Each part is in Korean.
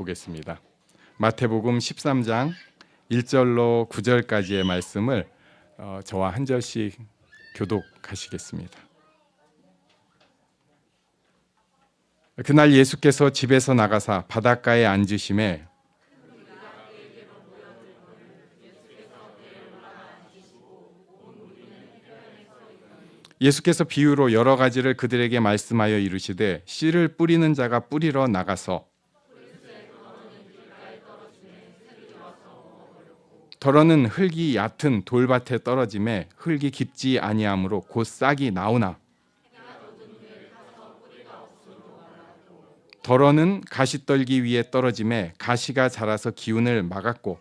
보겠습니다. 마태복음 13장 1절로 9절까지의 말씀을 저와 한 절씩 교독하시겠습니다. 그날 예수께서 집에서 나가사 바닷가에 앉으심에 예수께서 비유로 여러 가지를 그들에게 말씀하여 이르시되 씨를 뿌리는 자가 뿌리러 나가서 덜어는 흙이 얕은 돌밭에 떨어짐에 흙이 깊지 아니하므로 곧 싹이 나오나 덜어는 가시떨기 위에 떨어짐에 가시가 자라서 기운을 막았고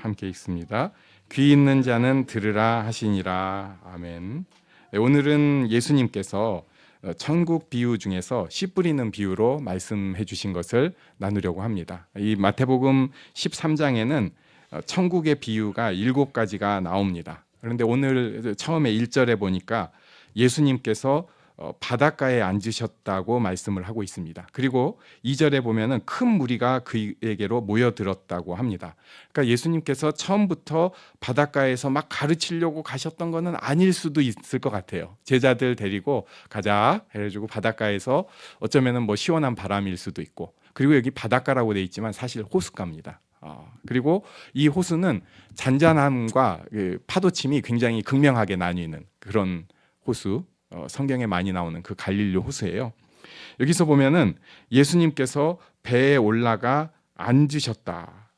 함께 읽습니다. 귀 있는 자는 들으라 하시니라. 아멘. 오늘은 예수님께서 천국 비유 중에서 씨 뿌리는 비유로 말씀해 주신 것을 나누려고 합니다. 이 마태복음 13장에는 천국의 비유가 7가지가 나옵니다. 그런데 오늘 처음에 1절에 보니까 예수님께서 바닷가에 앉으셨다고 말씀을 하고 있습니다. 그리고 2절에 보면은 큰 무리가 그에게로 모여들었다고 합니다. 그러니까 예수님께서 처음부터 바닷가에서 막 가르치려고 가셨던 것은 아닐 수도 있을 것 같아요. 제자들 데리고 가자 해가지고 바닷가에서 어쩌면은 뭐 시원한 바람일 수도 있고, 그리고 여기 바닷가라고 돼 있지만 사실 호숫가입니다. 그리고 이 호수는 잔잔함과 파도침이 굉장히 극명하게 나뉘는 그런 호수, 성경에 많이 나오는 그 갈릴리 호수예요. 여기서 보면은 예수님께서 배에 올라가 앉으셨다.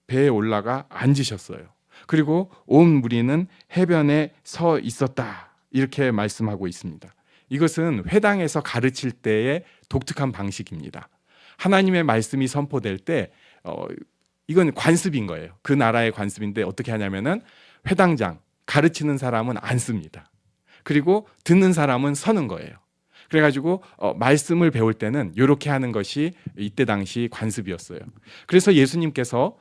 배에 올라가 앉으셨어요. 그리고 온 무리는 해변에 서 있었다. 이렇게 말씀하고 있습니다. 이것은 회당에서 가르칠 때의 독특한 방식입니다. 하나님의 말씀이 선포될 때 이건 관습인 거예요. 그 나라의 관습인데 어떻게 하냐면은 회당장, 가르치는 사람은 앉습니다. 그리고 듣는 사람은 서는 거예요. 그래가지고 말씀을 배울 때는 이렇게 하는 것이 이때 당시 관습이었어요. 그래서 예수님께서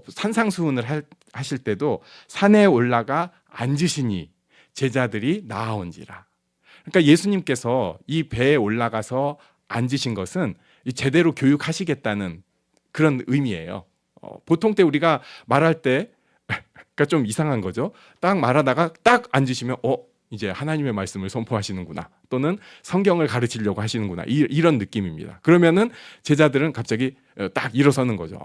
산상수훈을 하실 때도 산에 올라가 앉으시니 제자들이 나아온지라. 그러니까 예수님께서 이 배에 올라가서 앉으신 것은 제대로 교육하시겠다는 그런 의미예요. 보통 때 우리가 말할 때 그러니까 좀 이상한 거죠. 딱 말하다가 딱 앉으시면 이제 하나님의 말씀을 선포하시는구나, 또는 성경을 가르치려고 하시는구나, 이런 느낌입니다. 그러면은 제자들은 갑자기 딱 일어서는 거죠.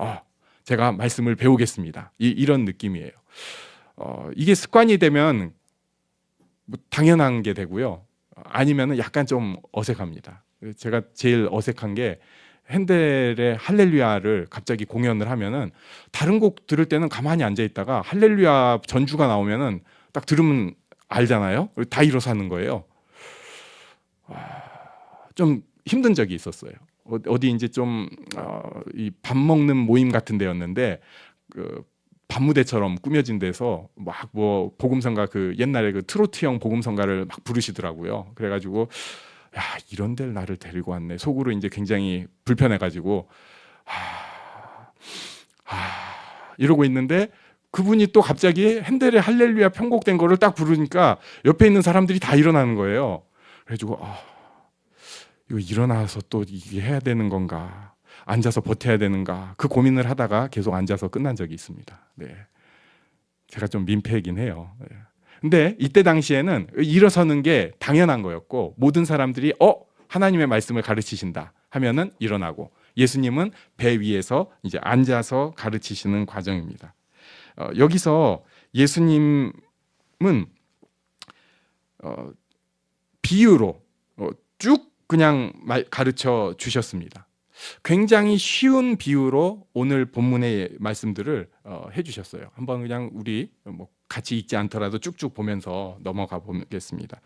제가 말씀을 배우겠습니다. 이런 느낌이에요. 이게 습관이 되면 뭐 당연한 게 되고요. 아니면은 약간 좀 어색합니다. 제가 제일 어색한 게 핸델의 할렐루야를 갑자기 공연을 하면은 다른 곡 들을 때는 가만히 앉아 있다가 할렐루야 전주가 나오면은 딱 들으면 알잖아요. 다 일어서 하는 거예요. 좀 힘든 적이 있었어요. 어디 이제 좀 이 밥 먹는 모임 같은 데였는데 그 밤무대처럼 꾸며진 데서 막 뭐 복음성가, 그 옛날에 그 트로트형 복음성가를 막 부르시더라고요. 그래가지고 야, 이런 데를 나를 데리고 왔네. 속으로 이제 굉장히 불편해가지고 이러고 있는데 그분이 또 갑자기 핸델의 할렐루야 편곡된 거를 딱 부르니까 옆에 있는 사람들이 다 일어나는 거예요. 그래가지고 이거 일어나서 또 이게 해야 되는 건가, 앉아서 버텨야 되는가, 그 고민을 하다가 계속 앉아서 끝난 적이 있습니다. 네, 제가 좀 민폐이긴 해요. 네. 근데 이때 당시에는 일어서는 게 당연한 거였고, 모든 사람들이 하나님의 말씀을 가르치신다 하면은 일어나고, 예수님은 배 위에서 이제 앉아서 가르치시는 과정입니다. 여기서 예수님은 비유로 쭉 그냥 가르쳐 주셨습니다. 굉장히 쉬운 비유로 오늘 본문의 말씀들을 해주셨어요. 한번 그냥 우리 뭐 같이 읽지 않더라도 쭉쭉 보면서 넘어가 보겠습니다.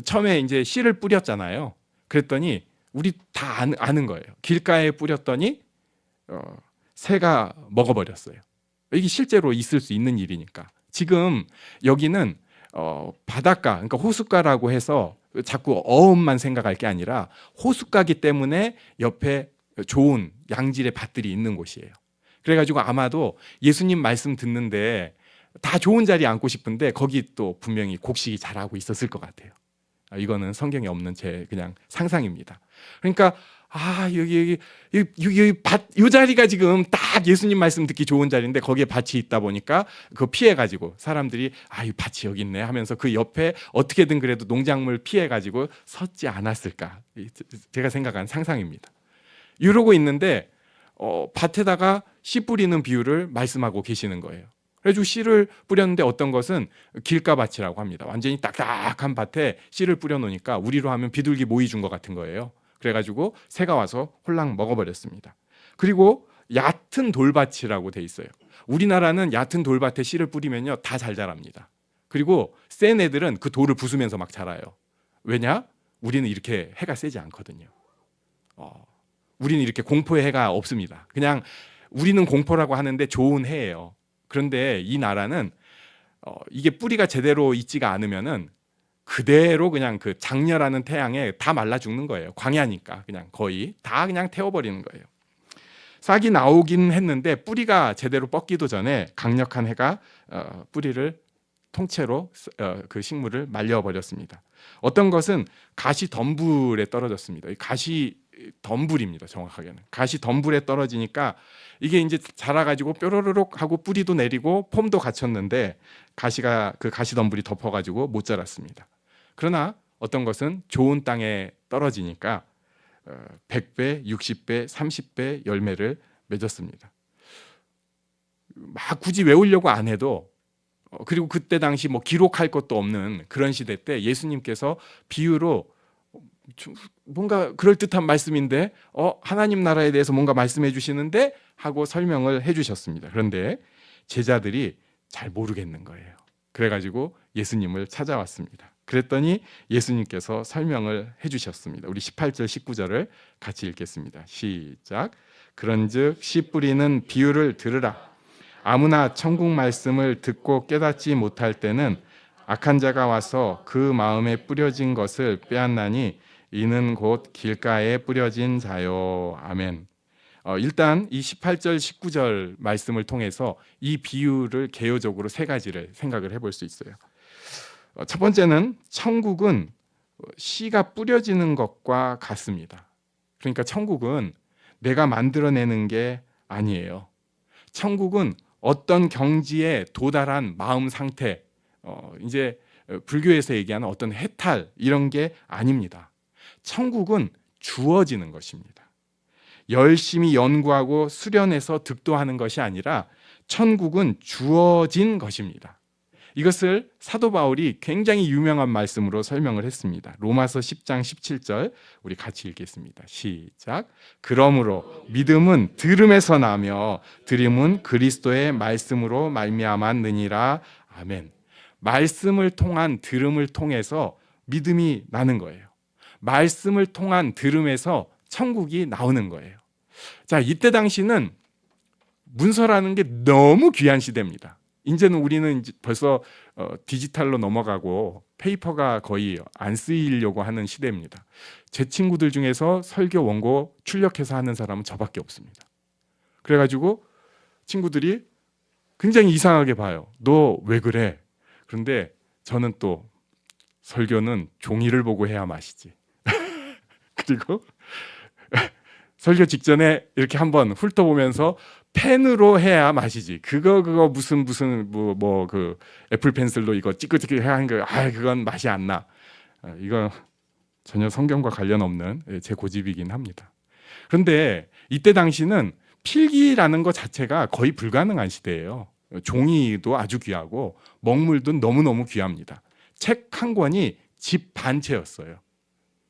처음에 이제 씨를 뿌렸잖아요. 그랬더니 우리 다 아는 거예요. 길가에 뿌렸더니 새가 먹어버렸어요. 이게 실제로 있을 수 있는 일이니까. 지금 여기는 바닷가, 그러니까 호숫가라고 해서 자꾸 어음만 생각할 게 아니라 호숫가기 때문에 옆에 좋은 양질의 밭들이 있는 곳이에요. 그래가지고 아마도 예수님 말씀 듣는데 다 좋은 자리에 앉고 싶은데 거기 또 분명히 곡식이 자라고 있었을 것 같아요. 이거는 성경에 없는 제 그냥 상상입니다. 그러니까 여기 밭, 이 자리가 지금 딱 예수님 말씀 듣기 좋은 자리인데 거기에 밭이 있다 보니까 그거 피해가지고 사람들이 이 밭이 여기 있네 하면서 그 옆에 어떻게든 그래도 농작물 피해가지고 섰지 않았을까. 제가 생각한 상상입니다. 이러고 있는데 밭에다가 씨 뿌리는 비유를 말씀하고 계시는 거예요. 그래가지고 씨를 뿌렸는데 어떤 것은 길가밭이라고 합니다. 완전히 딱딱한 밭에 씨를 뿌려놓으니까 우리로 하면 비둘기 모이 준 것 같은 거예요. 그래가지고 새가 와서 홀랑 먹어버렸습니다. 그리고 얕은 돌밭이라고 돼 있어요. 우리나라는 얕은 돌밭에 씨를 뿌리면요 다 잘 자랍니다. 그리고 센 애들은 그 돌을 부수면서 막 자라요. 왜냐? 우리는 이렇게 해가 세지 않거든요. 우리는 이렇게 공포의 해가 없습니다. 그냥 우리는 공포라고 하는데 좋은 해예요. 그런데 이 나라는 이게 뿌리가 제대로 있지가 않으면은 그대로 그냥 그 장렬하는 태양에 다 말라 죽는 거예요. 광야니까 그냥 거의 다 그냥 태워버리는 거예요. 싹이 나오긴 했는데 뿌리가 제대로 뻗기도 전에 강력한 해가 뿌리를 통째로 그 식물을 말려버렸습니다. 어떤 것은 가시 덤불에 떨어졌습니다. 가시 덤불입니다. 정확하게는 가시 덤불에 떨어지니까 이게 이제 자라가지고 뾰로로록 하고 뿌리도 내리고 폼도 갖췄는데 가시가 그 가시 덤불이 덮어가지고 못 자랐습니다. 그러나 어떤 것은 좋은 땅에 떨어지니까 100배, 60배, 30배 열매를 맺었습니다. 막 굳이 외우려고 안 해도 그리고 그때 당시 뭐 기록할 것도 없는 그런 시대 때 예수님께서 비유로 뭔가 그럴듯한 말씀인데 하나님 나라에 대해서 뭔가 말씀해 주시는데 하고 설명을 해 주셨습니다. 그런데 제자들이 잘 모르겠는 거예요. 그래가지고 예수님을 찾아왔습니다. 그랬더니 예수님께서 설명을 해 주셨습니다. 우리 18절 19절을 같이 읽겠습니다. 시작. 그런즉 씨 뿌리는 비유를 들으라. 아무나 천국 말씀을 듣고 깨닫지 못할 때는 악한 자가 와서 그 마음에 뿌려진 것을 빼앗나니 이는 곧 길가에 뿌려진 자요. 아멘. 일단 이 18절 19절 말씀을 통해서 이 비유를 개요적으로 세 가지를 생각을 해볼 수 있어요. 첫 번째는 천국은 씨가 뿌려지는 것과 같습니다. 그러니까 천국은 내가 만들어내는 게 아니에요. 천국은 어떤 경지에 도달한 마음 상태, 이제 불교에서 얘기하는 어떤 해탈 이런 게 아닙니다. 천국은 주어지는 것입니다. 열심히 연구하고 수련해서 득도하는 것이 아니라 천국은 주어진 것입니다. 이것을 사도 바울이 굉장히 유명한 말씀으로 설명을 했습니다. 로마서 10장 17절 우리 같이 읽겠습니다. 시작. 그러므로 믿음은 들음에서 나며 들음은 그리스도의 말씀으로 말미암았느니라. 아멘. 말씀을 통한 들음을 통해서 믿음이 나는 거예요. 말씀을 통한 들음에서 천국이 나오는 거예요. 자, 이때 당시는 문서라는 게 너무 귀한 시대입니다. 이제는 우리는 이제 벌써 디지털로 넘어가고 페이퍼가 거의 안 쓰이려고 하는 시대입니다. 제 친구들 중에서 설교 원고 출력해서 하는 사람은 저밖에 없습니다. 그래가지고 친구들이 굉장히 이상하게 봐요. 너 왜 그래? 그런데 저는 또 설교는 종이를 보고 해야 맛이지. 그리고 설교 직전에 이렇게 한번 훑어보면서 펜으로 해야 맛이지. 그거 무슨 그 애플 펜슬로 이거 찌끄찌끄 하는 거, 그건 맛이 안 나. 이거 전혀 성경과 관련 없는 제 고집이긴 합니다. 그런데 이때 당시는 필기라는 것 자체가 거의 불가능한 시대예요. 종이도 아주 귀하고 먹물도 너무너무 귀합니다. 책 한 권이 집 반 채였어요.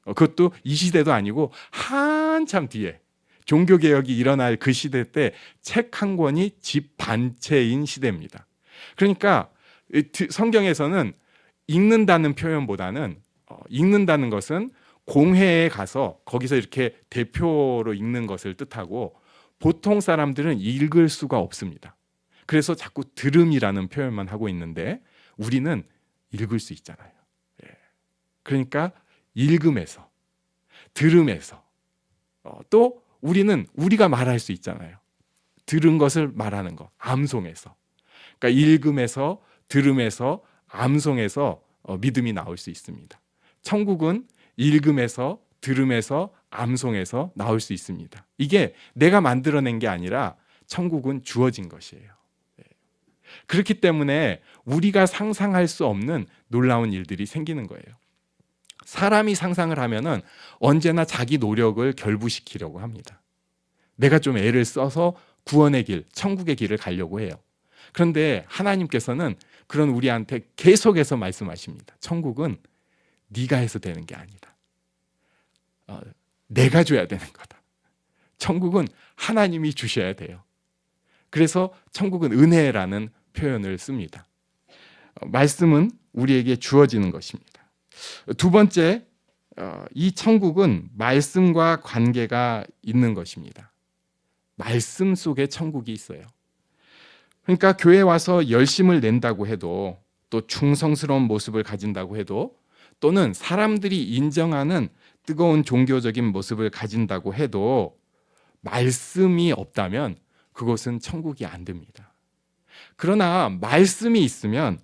그것도 이 시대도 아니고 한참 뒤에 종교개혁이 일어날 그 시대 때 책 한 권이 집 반채인 시대입니다. 그러니까 성경에서는 읽는다는 표현보다는 읽는다는 것은 공회에 가서 거기서 이렇게 대표로 읽는 것을 뜻하고 보통 사람들은 읽을 수가 없습니다. 그래서 자꾸 들음이라는 표현만 하고 있는데 우리는 읽을 수 있잖아요. 그러니까 읽음에서, 들음에서, 또 우리는 우리가 말할 수 있잖아요. 들은 것을 말하는 거, 암송해서. 그러니까 읽음에서, 들음에서, 암송에서 믿음이 나올 수 있습니다. 천국은 읽음에서, 들음에서, 암송에서 나올 수 있습니다. 이게 내가 만들어낸 게 아니라 천국은 주어진 것이에요. 그렇기 때문에 우리가 상상할 수 없는 놀라운 일들이 생기는 거예요. 사람이 상상을 하면은 언제나 자기 노력을 결부시키려고 합니다. 내가 좀 애를 써서 구원의 길, 천국의 길을 가려고 해요. 그런데 하나님께서는 그런 우리한테 계속해서 말씀하십니다. 천국은 네가 해서 되는 게 아니다. 내가 줘야 되는 거다. 천국은 하나님이 주셔야 돼요. 그래서 천국은 은혜라는 표현을 씁니다. 말씀은 우리에게 주어지는 것입니다. 두 번째, 이 천국은 말씀과 관계가 있는 것입니다. 말씀 속에 천국이 있어요. 그러니까 교회에 와서 열심을 낸다고 해도, 또 충성스러운 모습을 가진다고 해도, 또는 사람들이 인정하는 뜨거운 종교적인 모습을 가진다고 해도 말씀이 없다면 그것은 천국이 안 됩니다. 그러나 말씀이 있으면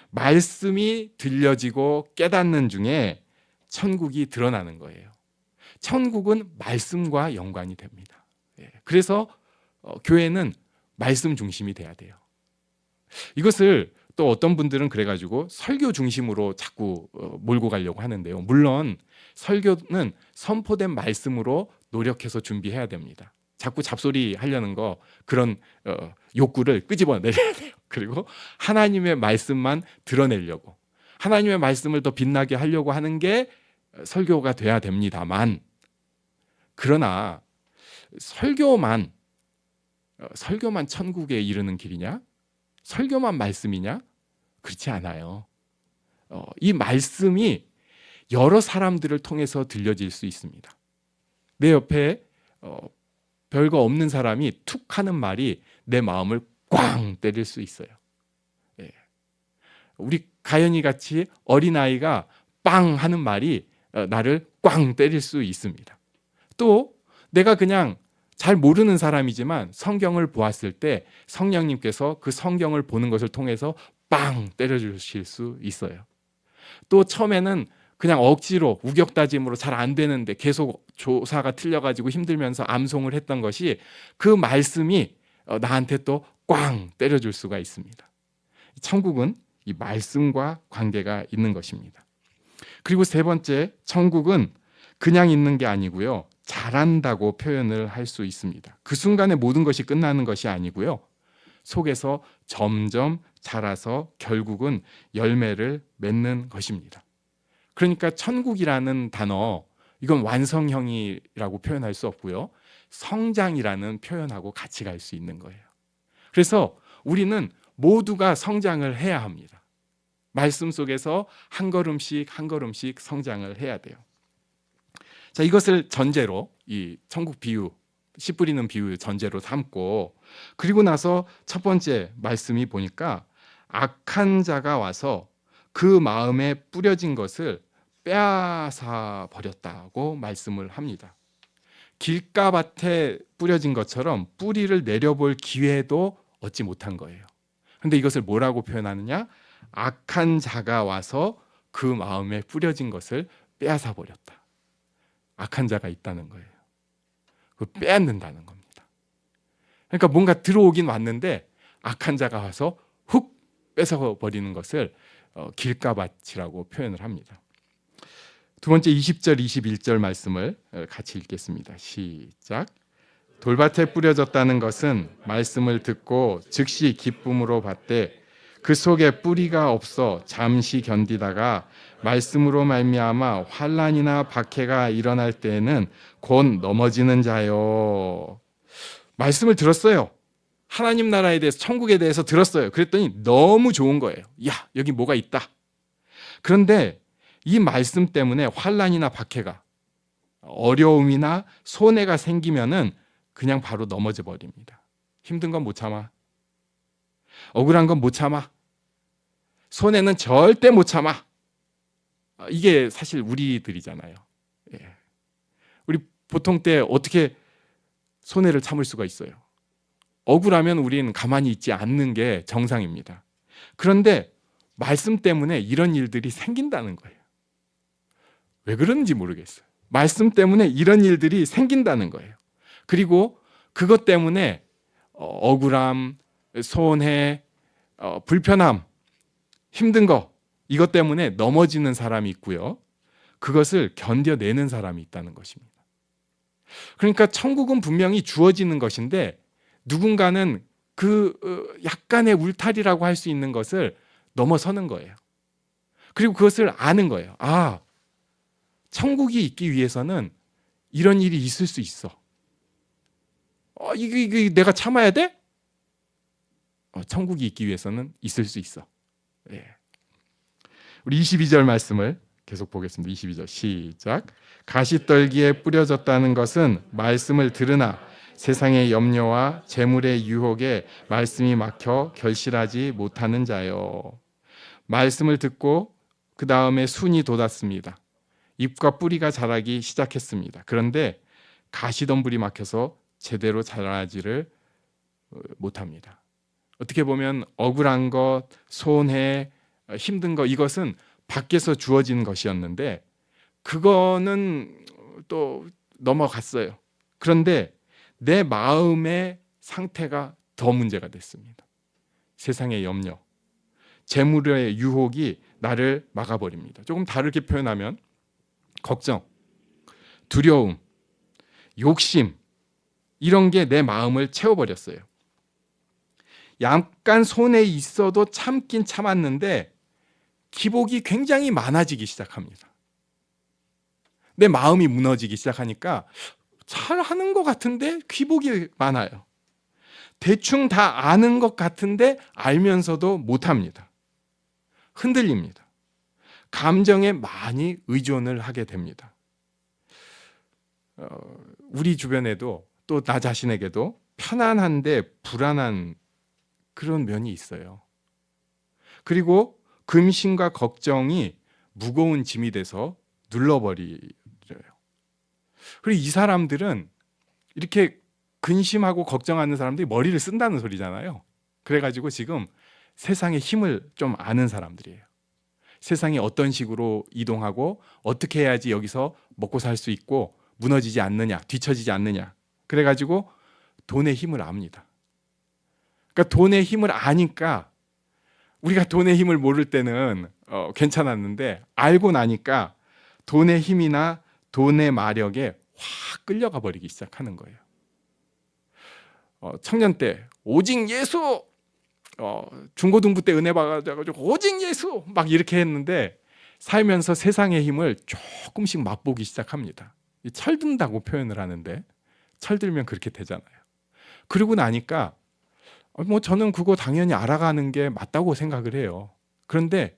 말씀이 들려지고 깨닫는 중에 천국이 드러나는 거예요. 천국은 말씀과 연관이 됩니다. 그래서 교회는 말씀 중심이 돼야 돼요. 이것을 또 어떤 분들은 그래가지고 설교 중심으로 자꾸 몰고 가려고 하는데요. 물론 설교는 선포된 말씀으로 노력해서 준비해야 됩니다. 자꾸 잡소리 하려는 거, 그런 욕구를 끄집어내야 돼요. 그리고 하나님의 말씀만 드러내려고, 하나님의 말씀을 더 빛나게 하려고 하는 게 설교가 돼야 됩니다만, 그러나 설교만 천국에 이르는 길이냐? 설교만 말씀이냐? 그렇지 않아요. 이 말씀이 여러 사람들을 통해서 들려질 수 있습니다. 내 옆에 별거 없는 사람이 툭 하는 말이 내 마음을 꽝 때릴 수 있어요. 우리 가연이 같이 어린아이가 빵 하는 말이 나를 꽝 때릴 수 있습니다. 또 내가 그냥 잘 모르는 사람이지만 성경을 보았을 때 성령님께서 그 성경을 보는 것을 통해서 빵 때려주실 수 있어요. 또 처음에는 그냥 억지로 우격다짐으로 잘 안 되는데 계속 조사가 틀려가지고 힘들면서 암송을 했던 것이, 그 말씀이 나한테 또 꽝 때려줄 수가 있습니다. 천국은 이 말씀과 관계가 있는 것입니다. 그리고 세 번째, 천국은 그냥 있는 게 아니고요, 자란다고 표현을 할 수 있습니다. 그 순간에 모든 것이 끝나는 것이 아니고요, 속에서 점점 자라서 결국은 열매를 맺는 것입니다. 그러니까 천국이라는 단어, 이건 완성형이라고 표현할 수 없고요, 성장이라는 표현하고 같이 갈 수 있는 거예요. 그래서 우리는 모두가 성장을 해야 합니다. 말씀 속에서 한 걸음씩 한 걸음씩 성장을 해야 돼요. 자, 이것을 전제로, 이 천국 비유, 씨 뿌리는 비유 전제로 삼고, 그리고 나서 첫 번째 말씀이 보니까 악한 자가 와서 그 마음에 뿌려진 것을 빼앗아 버렸다고 말씀을 합니다. 길가밭에 뿌려진 것처럼 뿌리를 내려볼 기회도 얻지 못한 거예요. 그런데 이것을 뭐라고 표현하느냐? 악한 자가 와서 그 마음에 뿌려진 것을 빼앗아 버렸다. 악한 자가 있다는 거예요. 그걸 빼앗는다는 겁니다. 그러니까 뭔가 들어오긴 왔는데 악한 자가 와서 훅 뺏어 버리는 것을 길가밭이라고 표현을 합니다. 두 번째 20절 21절 말씀을 같이 읽겠습니다. 시작. 돌밭에 뿌려졌다는 것은 말씀을 듣고 즉시 기쁨으로 받되 그 속에 뿌리가 없어 잠시 견디다가 말씀으로 말미암아 환난이나 박해가 일어날 때에는 곧 넘어지는 자요. 말씀을 들었어요. 하나님 나라에 대해서, 천국에 대해서 들었어요. 그랬더니 너무 좋은 거예요. 야, 여기 뭐가 있다. 그런데 이 말씀 때문에 환난이나 박해가, 어려움이나 손해가 생기면은 그냥 바로 넘어져 버립니다. 힘든 건 못 참아. 억울한 건 못 참아. 손해는 절대 못 참아. 이게 사실 우리들이잖아요. 우리 보통 때 어떻게 손해를 참을 수가 있어요? 억울하면 우리는 가만히 있지 않는 게 정상입니다. 그런데 말씀 때문에 이런 일들이 생긴다는 거예요. 왜 그런지 모르겠어요. 말씀 때문에 이런 일들이 생긴다는 거예요. 그리고 그것 때문에 억울함, 손해, 불편함, 힘든 거, 이것 때문에 넘어지는 사람이 있고요. 그것을 견뎌내는 사람이 있다는 것입니다. 그러니까 천국은 분명히 주어지는 것인데 누군가는 그 약간의 울타리라고 할 수 있는 것을 넘어서는 거예요. 그리고 그것을 아는 거예요. 아, 천국이 있기 위해서는 이런 일이 있을 수 있어. 이게 내가 참아야 돼? 천국이 있기 위해서는 있을 수 있어. 예. 우리 22절 말씀을 계속 보겠습니다. 22절 시작. 가시떨기에 뿌려졌다는 것은 말씀을 들으나 세상의 염려와 재물의 유혹에 말씀이 막혀 결실하지 못하는 자요. 말씀을 듣고 그 다음에 순이 돋았습니다. 잎과 뿌리가 자라기 시작했습니다. 그런데 가시덤불이 막혀서 제대로 자라지를 못합니다. 어떻게 보면 억울한 것, 손해, 힘든 것, 이것은 밖에서 주어진 것이었는데 그거는 또 넘어갔어요. 그런데 내 마음의 상태가 더 문제가 됐습니다. 세상의 염려, 재물의 유혹이 나를 막아버립니다. 조금 다르게 표현하면 걱정, 두려움, 욕심, 이런 게 내 마음을 채워버렸어요. 약간 손해 있어도 참긴 참았는데 기복이 굉장히 많아지기 시작합니다. 내 마음이 무너지기 시작하니까 잘하는 것 같은데 기복이 많아요. 대충 다 아는 것 같은데 알면서도 못합니다. 흔들립니다. 감정에 많이 의존을 하게 됩니다. 우리 주변에도 또 나 자신에게도 편안한데 불안한 그런 면이 있어요. 그리고 근심과 걱정이 무거운 짐이 돼서 눌러버려요. 그리고 이 사람들은 이렇게 근심하고 걱정하는 사람들이 머리를 쓴다는 소리잖아요. 그래가지고 지금 세상의 힘을 좀 아는 사람들이에요. 세상이 어떤 식으로 이동하고 어떻게 해야지 여기서 먹고 살 수 있고 무너지지 않느냐, 뒤처지지 않느냐. 그래가지고 돈의 힘을 압니다. 그러니까 돈의 힘을 아니까 우리가 돈의 힘을 모를 때는 괜찮았는데 알고 나니까 돈의 힘이나 돈의 마력에 확 끌려가 버리기 시작하는 거예요. 청년 때 오직 예수, 중고등부 때 은혜 받아가지고 오직 예수 막 이렇게 했는데 살면서 세상의 힘을 조금씩 맛보기 시작합니다. 철든다고 표현을 하는데 철들면 그렇게 되잖아요. 그러고 나니까 뭐 저는 그거 당연히 알아가는 게 맞다고 생각을 해요. 그런데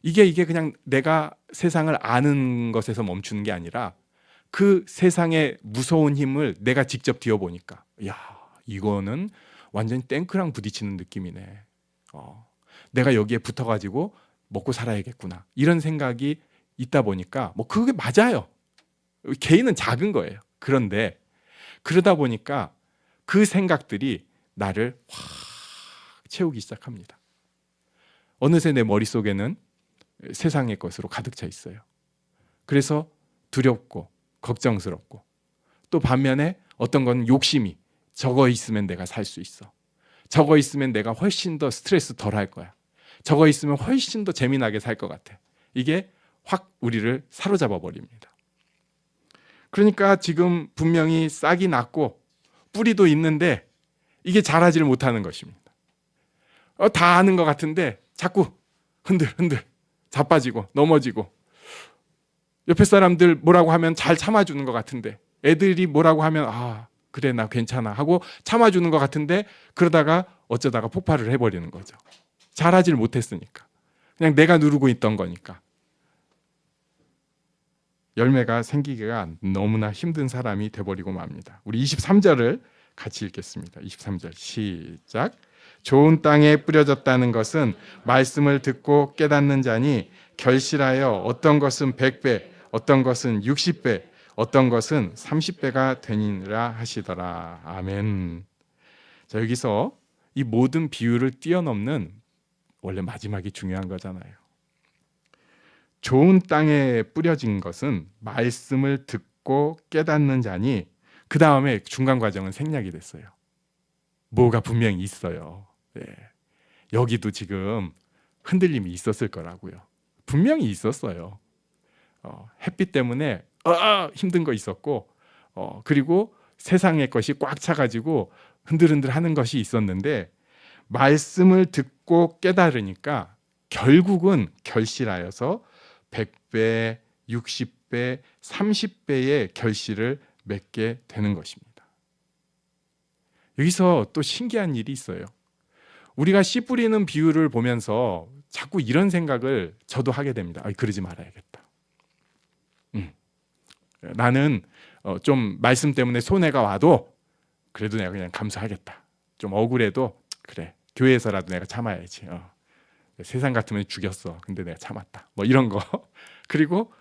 이게 그냥 내가 세상을 아는 것에서 멈추는 게 아니라 그 세상의 무서운 힘을 내가 직접 뒤어보니까 야, 이거는 완전히 탱크랑 부딪히는 느낌이네. 내가 여기에 붙어가지고 먹고 살아야겠구나. 이런 생각이 있다 보니까 뭐 그게 맞아요. 개인은 작은 거예요. 그런데 그러다 보니까 그 생각들이 나를 확 채우기 시작합니다. 어느새 내 머릿속에는 세상의 것으로 가득 차 있어요. 그래서 두렵고 걱정스럽고 또 반면에 어떤 건 욕심이 저거 있으면 내가 살 수 있어. 저거 있으면 내가 훨씬 더 스트레스 덜 할 거야. 저거 있으면 훨씬 더 재미나게 살 것 같아. 이게 확 우리를 사로잡아 버립니다. 그러니까 지금 분명히 싹이 났고 뿌리도 있는데 이게 자라지를 못하는 것입니다. 다 아는 것 같은데 자꾸 흔들 자빠지고 넘어지고 옆에 사람들 뭐라고 하면 잘 참아주는 것 같은데 애들이 뭐라고 하면 아 그래 나 괜찮아 하고 참아주는 것 같은데 그러다가 어쩌다가 폭발을 해버리는 거죠. 잘하지를 못했으니까 그냥 내가 누르고 있던 거니까 열매가 생기기가 너무나 힘든 사람이 돼버리고 맙니다. 우리 23절을 같이 읽겠습니다. 23절 시작. 좋은 땅에 뿌려졌다는 것은 말씀을 듣고 깨닫는 자니 결실하여 어떤 것은 100배, 어떤 것은 60배, 어떤 것은 30배가 되니라 하시더라. 아멘. 자, 여기서 이 모든 비유를 뛰어넘는 원래 마지막이 중요한 거잖아요. 좋은 땅에 뿌려진 것은 말씀을 듣고 깨닫는 자니 그 다음에 중간 과정은 생략이 됐어요. 뭐가 분명히 있어요. 네. 여기도 지금 흔들림이 있었을 거라고요. 분명히 있었어요. 햇빛 때문에 힘든 거 있었고, 그리고 세상의 것이 꽉 차가지고 흔들흔들 하는 것이 있었는데, 말씀을 듣고 깨달으니까 결국은 결실하여서 100배, 60배, 30배의 결실을 맺게 되는 것입니다. 여기서 또 신기한 일이 있어요. 우리가 씨 뿌리는 비유를 보면서 자꾸 이런 생각을 저도 하게 됩니다. 그러지 말아야겠다. 나는 좀 말씀 때문에 손해가 와도 그래도 내가 그냥 감수하겠다. 좀 억울해도 그래, 교회에서라도 내가 참아야지. 세상 같으면 죽였어. 근데 내가 참았다. 뭐 이런 거. 그리고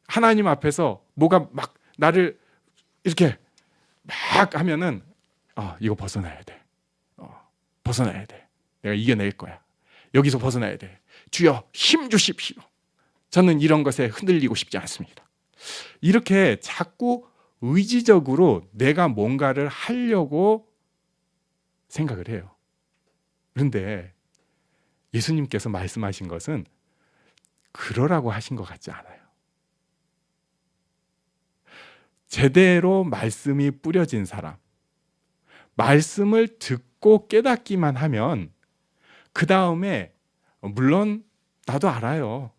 하나님 앞에서 뭐가 막 나를 이렇게 막 하면은 이거 벗어나야 돼. 벗어나야 돼. 내가 이겨낼 거야. 여기서 벗어나야 돼. 주여 힘 주십시오. 저는 이런 것에 흔들리고 싶지 않습니다. 이렇게 자꾸 의지적으로 내가 뭔가를 하려고 생각을 해요. 그런데 예수님께서 말씀하신 것은 그러라고 하신 것 같지 않아요. 제대로 말씀이 뿌려진 사람, 말씀을 듣고 깨닫기만 하면 그 다음에 물론 나도 알아요.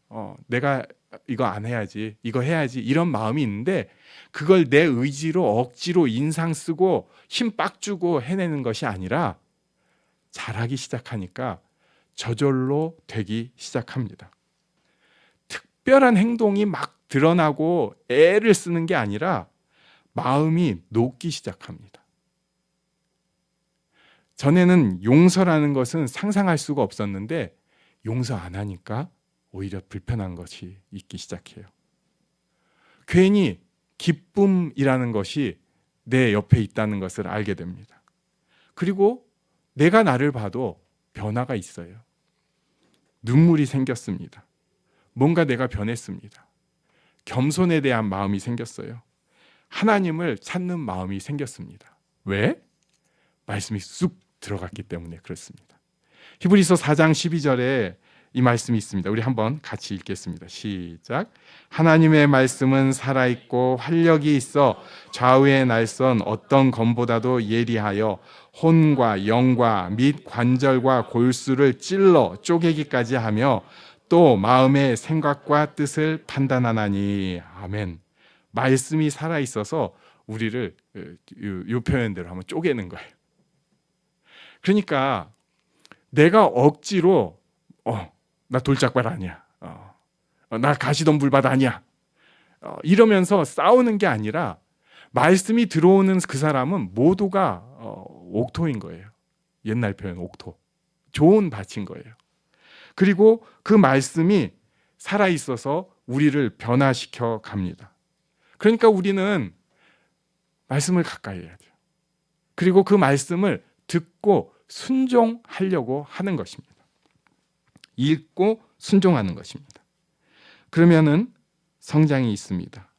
내가 이거 안 해야지, 이거 해야지 이런 마음이 있는데 그걸 내 의지로 억지로 인상 쓰고 힘 빡 주고 해내는 것이 아니라 잘하기 시작하니까 저절로 되기 시작합니다. 특별한 행동이 막 드러나고 애를 쓰는 게 아니라 마음이 녹기 시작합니다. 전에는 용서라는 것은 상상할 수가 없었는데 용서 안 하니까 오히려 불편한 것이 있기 시작해요. 괜히 기쁨이라는 것이 내 옆에 있다는 것을 알게 됩니다. 그리고 내가 나를 봐도 변화가 있어요. 눈물이 생겼습니다. 뭔가 내가 변했습니다. 겸손에 대한 마음이 생겼어요. 하나님을 찾는 마음이 생겼습니다. 왜? 말씀이 쑥 들어갔기 때문에 그렇습니다. 히브리서 4장 12절에 이 말씀이 있습니다. 우리 한번 같이 읽겠습니다. 시작. 하나님의 말씀은 살아있고 활력이 있어 좌우의 날선 어떤 검보다도 예리하여 혼과 영과 및 관절과 골수를 찔러 쪼개기까지 하며 또 마음의 생각과 뜻을 판단하나니. 아멘. 말씀이 살아있어서 우리를 이 표현대로 한번 쪼개는 거예요. 그러니까 내가 억지로 나 돌짝발 아니야. 나 가시덤불밭 아니야. 이러면서 싸우는 게 아니라 말씀이 들어오는 그 사람은 모두가 옥토인 거예요. 옛날 표현 옥토. 좋은 밭인 거예요. 그리고 그 말씀이 살아있어서 우리를 변화시켜 갑니다. 그러니까 우리는 말씀을 가까이 해야 돼요. 그리고 그 말씀을 듣고 순종하려고 하는 것입니다. 읽고 순종하는 것입니다. 그러면은 성장이 있습니다.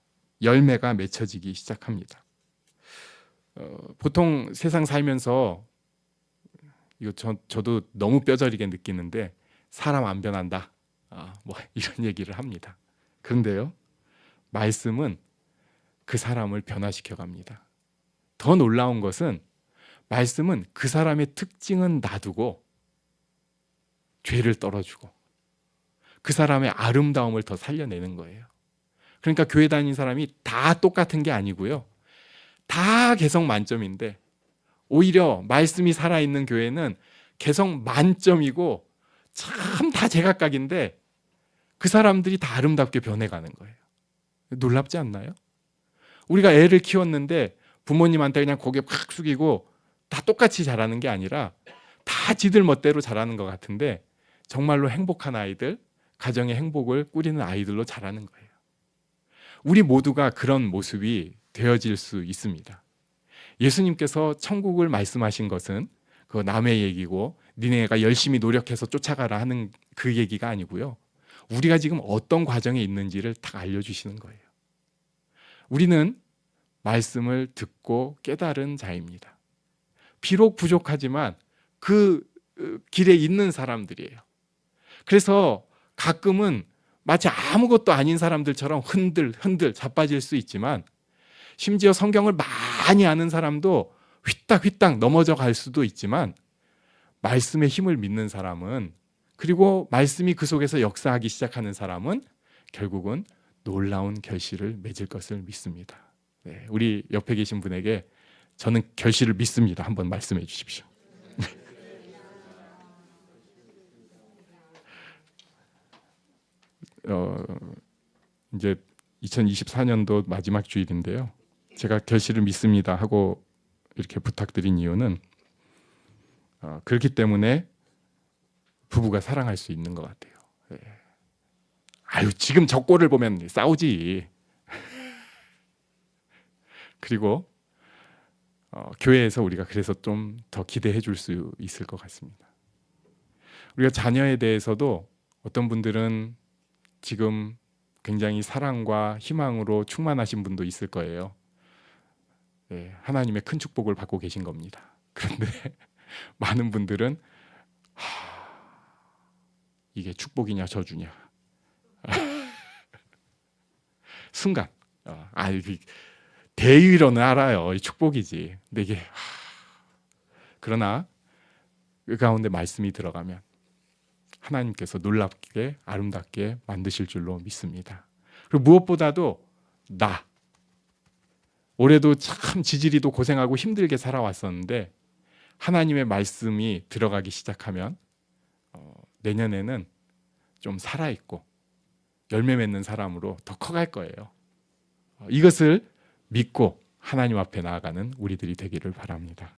열매가 맺혀지기 시작합니다. 보통 세상 살면서 이거 저도 너무 뼈저리게 느끼는데 사람 안 변한다. 뭐 이런 얘기를 합니다. 그런데요, 말씀은 그 사람을 변화시켜 갑니다. 더 놀라운 것은 말씀은 그 사람의 특징은 놔두고 죄를 떨어주고 그 사람의 아름다움을 더 살려내는 거예요. 그러니까 교회 다니는 사람이 다 똑같은 게 아니고요. 다 개성 만점인데 오히려 말씀이 살아있는 교회는 개성 만점이고 참 다 제각각인데 그 사람들이 다 아름답게 변해가는 거예요. 놀랍지 않나요? 우리가 애를 키웠는데 부모님한테 그냥 고개 팍 숙이고 다 똑같이 자라는 게 아니라 다 지들 멋대로 자라는 것 같은데 정말로 행복한 아이들, 가정의 행복을 꾸리는 아이들로 자라는 거예요. 우리 모두가 그런 모습이 되어질 수 있습니다. 예수님께서 천국을 말씀하신 것은 그 남의 얘기고 니네가 열심히 노력해서 쫓아가라 하는 그 얘기가 아니고요. 우리가 지금 어떤 과정에 있는지를 다 알려주시는 거예요. 우리는 말씀을 듣고 깨달은 자입니다. 비록 부족하지만 그 길에 있는 사람들이에요. 그래서 가끔은 마치 아무것도 아닌 사람들처럼 흔들 자빠질 수 있지만, 심지어 성경을 많이 아는 사람도 휘딱휘딱 넘어져 갈 수도 있지만, 말씀의 힘을 믿는 사람은, 그리고 말씀이 그 속에서 역사하기 시작하는 사람은 결국은 놀라운 결실을 맺을 것을 믿습니다. 네, 우리 옆에 계신 분에게 저는 결실을 믿습니다. 한번 말씀해 주십시오. 이제 2024년도 마지막 주일인데요. 제가 결실을 믿습니다 하고 이렇게 부탁드린 이유는 그렇기 때문에 부부가 사랑할 수 있는 것 같아요. 네. 아유, 지금 저 꼴을 보면 싸우지. 그리고 교회에서 우리가 그래서 좀 더 기대해 줄 수 있을 것 같습니다. 우리가 자녀에 대해서도 어떤 분들은 지금 굉장히 사랑과 희망으로 충만하신 분도 있을 거예요. 네, 하나님의 큰 축복을 받고 계신 겁니다. 그런데 많은 분들은 이게 축복이냐 저주냐 순간 대의로는 알아요. 이 축복이지. 근데 이게 그러나 그 가운데 말씀이 들어가면 하나님께서 놀랍게 아름답게 만드실 줄로 믿습니다. 그리고 무엇보다도 올해도 참 지지리도 고생하고 힘들게 살아왔었는데 하나님의 말씀이 들어가기 시작하면 내년에는 좀 살아있고 열매 맺는 사람으로 더 커갈 거예요. 이것을 믿고 하나님 앞에 나아가는 우리들이 되기를 바랍니다.